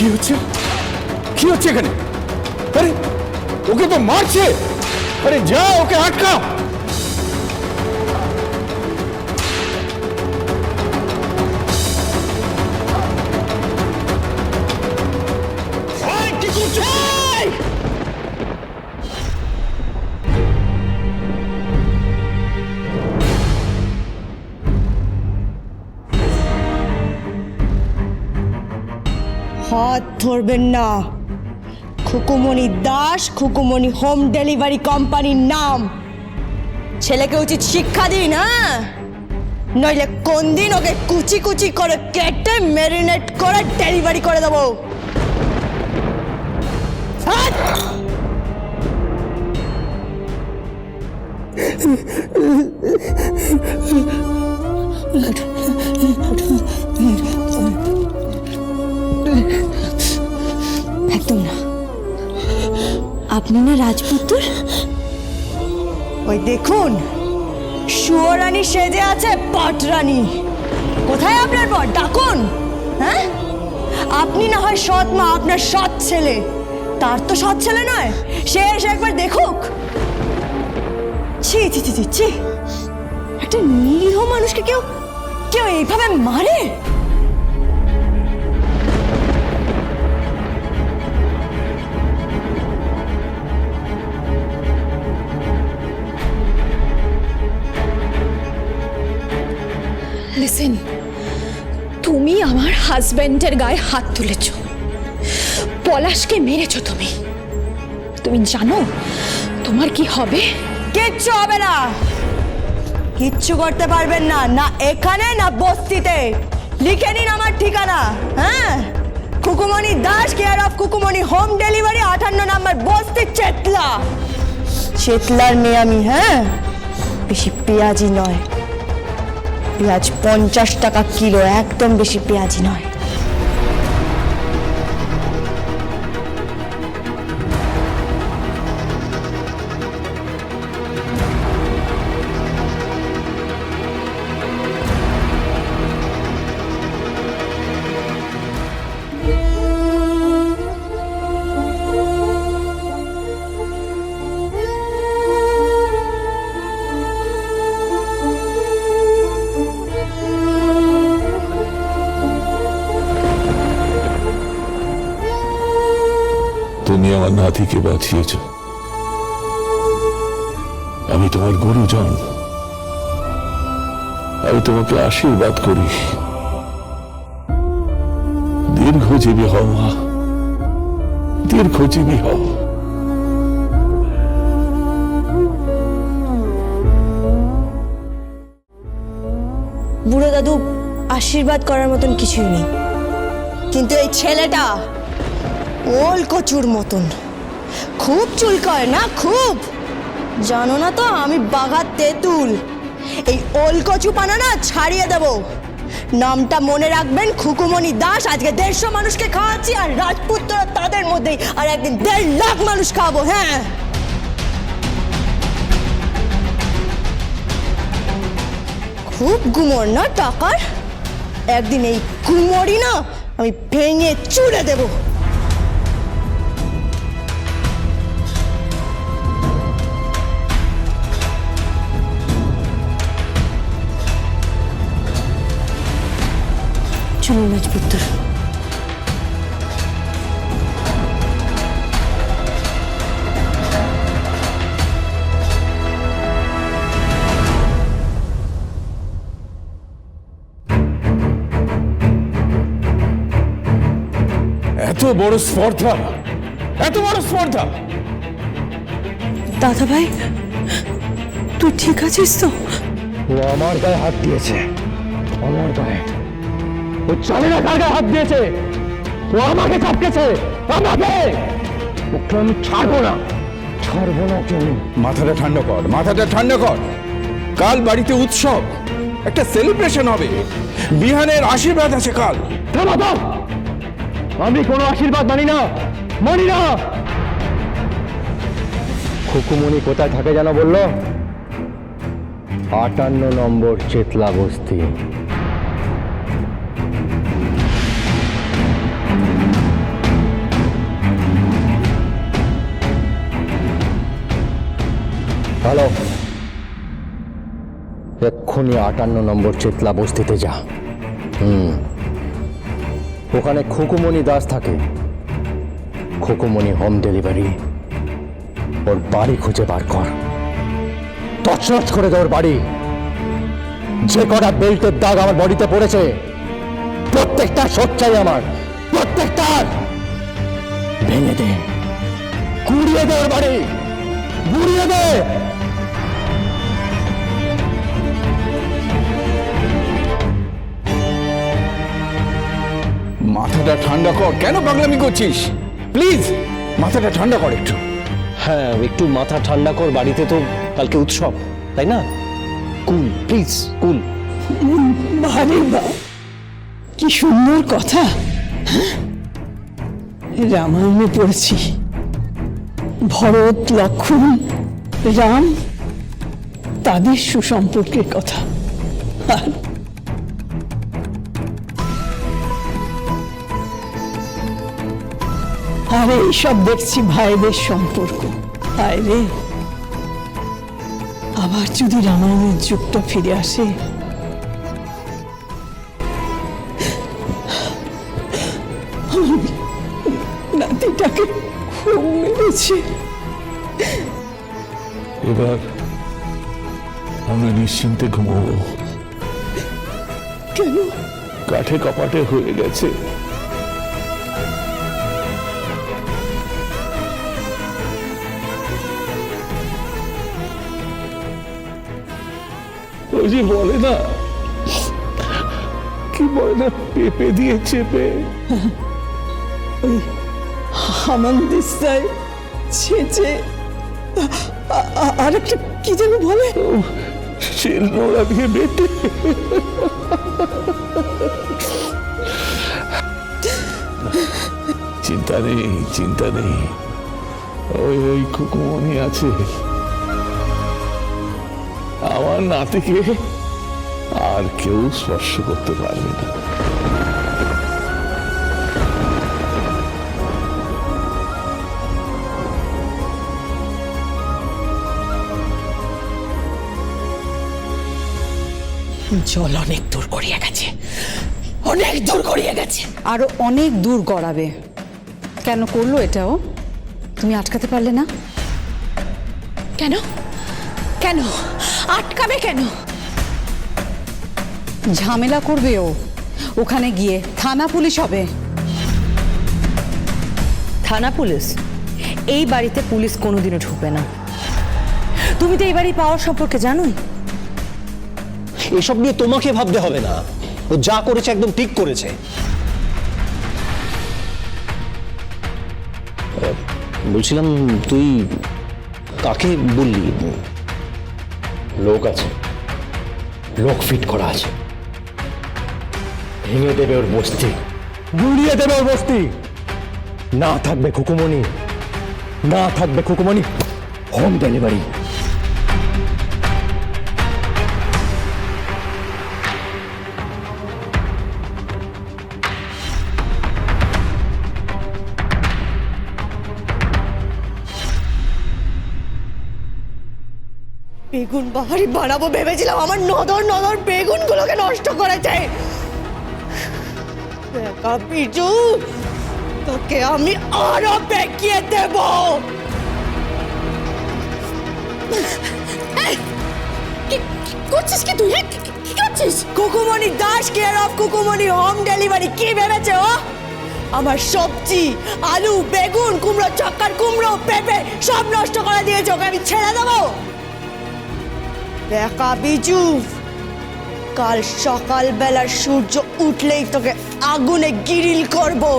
কি হচ্ছে কি হচ্ছে এখানে? আরে ওকে তো মারছে। আরে যা ওকে আটকা। কি করছে? হাত ধরবেন না। খুকুমণি দাস, খুকুমণি হোম ডেলিভারি কোম্পানির নাম। ছেলেকে উচিত শিক্ষা দিন, হ্যাঁ? নইলে কোন দিন ওকে কুচি কুচি করে কেটে ম্যারিনেট করে ডেলিভারি করে দেবো। একদম না। আপনি না রাজপুত্র? ওই দেখুন, শুয়োরানী সেজে আছে পাটরানী। কোথায় আপনার বর? ডাকুন। হ্যাঁ, আপনি না হয় সৎ মা, আপনার সৎ ছেলে। তার তো সৎ ছেলে নয়, সে এসে একবার দেখুক। ছি ছি ছি ছি ছি, একটা নিরীহ মানুষকে কেউ কেউ এইভাবে মারে? লিসেন, তুমি আমার হাজবেন্ডের গায়ে হাত তুলেছ, পলাশকে মেরেছ। তুমি জানো তোমার কি হবে? কিচ্ছু হবে না। কিচ্ছু করতে পারবেন না, না এখানে না বস্তিতে। লিখে নিন আমার ঠিকানা। হ্যাঁ, Khukumoni Das, care of Khukumoni home delivery, 58 নম্বর বস্তি, চেতলা। চেতলার মেয়ে আমি। হ্যাঁ, বেশি পেঁয়াজি নয়। পেঁয়াজ 50 টাকা কিলো, একদম বেশি পেঁয়াজি নয়। তুমি আমার নাতিকে বাঁচিয়েছ। আমি তোমার গুরুজন। আমি তোমাকে আশীর্বাদ করি, দীর্ঘজীবী হও মা, দীর্ঘজীবী হও। বুড়ো দাদু, আশীর্বাদ করার মতন কিছুই নেই, কিন্তু এই ছেলেটা ওল কচুর মতন। খুব চুলকায় না? খুব। জানো না তো আমি বাঘা তেঁতুল। এই ওল কচু পানা না ছাড়িয়ে দেব। নামটা মনে রাখবেন, খুকুমণি দাস। আজকে 150 মানুষকে খাওয়াচ্ছি, আর রাজপুত্ররা তাদের মধ্যেই। আর একদিন 1.5 লাখ মানুষ খাবো। হ্যাঁ, খুব গুমর না টাকার? একদিন এই গুমরই না আমি ভেঙে চুড়ে দেবো। চলুন রাজপুত্র। এত বড় স্পর্ধা, এত বড় স্পর্ধা! দাদা ভাই, তুই ঠিক আছিস তো? ও আমার গায়ে হাত দিয়েছে, আমার গায়ে। ও জানে না কার গায়ে হাত দিয়েছে। ও আমাকে চাপকেছে, আমাকে। ওকে আমি ছাড়বো না, ছাড়বো না। মাথাটা ঠান্ডা কর, মাথাটা ঠান্ডা কর। কাল বাড়িতে উৎসব, একটা সেলিব্রেশন হবে। বিহানের আশীর্বাদ আছে কাল। আমি কোনো আশীর্বাদ মানি না, মানি না। খুকুমণি কোথায় থাকে যেন বললো? 58 নম্বর চেতলা বস্তি। হ্যালো, এক্ষুনি 58 নম্বর চিতলা বস্তিতে যা। ওখানে খুকুমণি দাস থাকে। খুকুমণি হোম ডেলিভারি। ওর বাড়ি খুঁজে বার কর, তছনছ করে দে ওর বাড়ি। যে কটা বেল্টের দাগ আমার বডিতে পড়েছে প্রত্যেকটা শোধ চাই আমার, প্রত্যেকটার। ভেঙে দে, গুড়িয়ে দে ওর বাড়ি, গুড়িয়ে দে। মাথাটা ঠান্ডা কর, কেন পাগলামি করছিস? প্লিজ মাথাটা ঠান্ডা কর একটু। হ্যাঁ, একটু মাথা ঠান্ডা কর, বাড়িতে তো কালকে উৎসব, তাই না? কুল, প্লিজ কুল। বারে বা, কি সুন্দর কথা। হ্যাঁ? রামায়ণে পড়েছি, ভরত, লক্ষ্মণ, রাম, তাদের সুসম্পর্কের কথা। আর এইসব দেখছি ভাইদের সম্পর্ক। তাই রে, আবার যদি রামায়ণের যুগটা ফিরে আসে, নাতিটাকে খুব মেরেছে। এবার আমরা নিশ্চিন্তে ঘুমোবো। কেন? কাঠে কপাটে হয়ে গেছে। ওই যে বলে না, কি বলে না, পেঁপে দিয়ে চেপে। ওই হামানদিস্তায় ছেঁচে আর একটা কি যেন বলে, শিল নোড়া দিয়ে বেটে। চিন্তা নেই, চিন্তা নেই, ওই ওই খুকুমণি আছে। আমার নাতিকে আর কেউ স্পর্শ করতে পারবে না। জল অনেক দূর গড়িয়ে গেছে, অনেক দূর গড়িয়ে গেছে। আরো অনেক দূর গড়াবে। কেন করলো এটাও? তুমি আটকাতে পারলে না? কেন? কেন আটকাবে কেন? ঝামেলা করবে ও, ওখানে গিয়ে থানা পুলিশ হবে। থানা পুলিশ? এই বাড়িতে পুলিশ কোনোদিনও ঢুকবে না। তুমি তো এই বাড়ির পাওয়ার সম্পর্কে জানোই। এসব নিয়ে তোমাকে ভাবতে হবে না, ও যা করেছে একদম ঠিক করেছে। বলছিলাম, তুই কাকে বললি? লোক আছে, লোক ফিট করা আছে, ভেঙে দেবে ওর বস্তি, গুড়িয়ে দেবে ওর বস্তি। না থাকবে খুকুমণি, না থাকবে খুকুমণি হোম ডেলিভারি। বেগুন বাহারি বানাবো ভেবেছিলাম, আমার নদর নদর বেগুনগুলোকে নষ্ট করেছে। পিজু, তোকে আমি আরো বেঁকিয়ে দেব। করছিস কি তুই? কি করছিস? Kukumoni Das, care of Kukumoni home delivery. কি ভেবেছে ও? আমার সবজি, আলু, বেগুন, কুমড়ো, চক্কর, কুমড়ো, পেঁপে সব নষ্ট করে দিয়েছে। ওকে আমি ছেড়ে দেবো? দেখা বিজু, কাল সকালবেলা সূর্য উঠলেই তোকে আগুনে গিরিল করবো।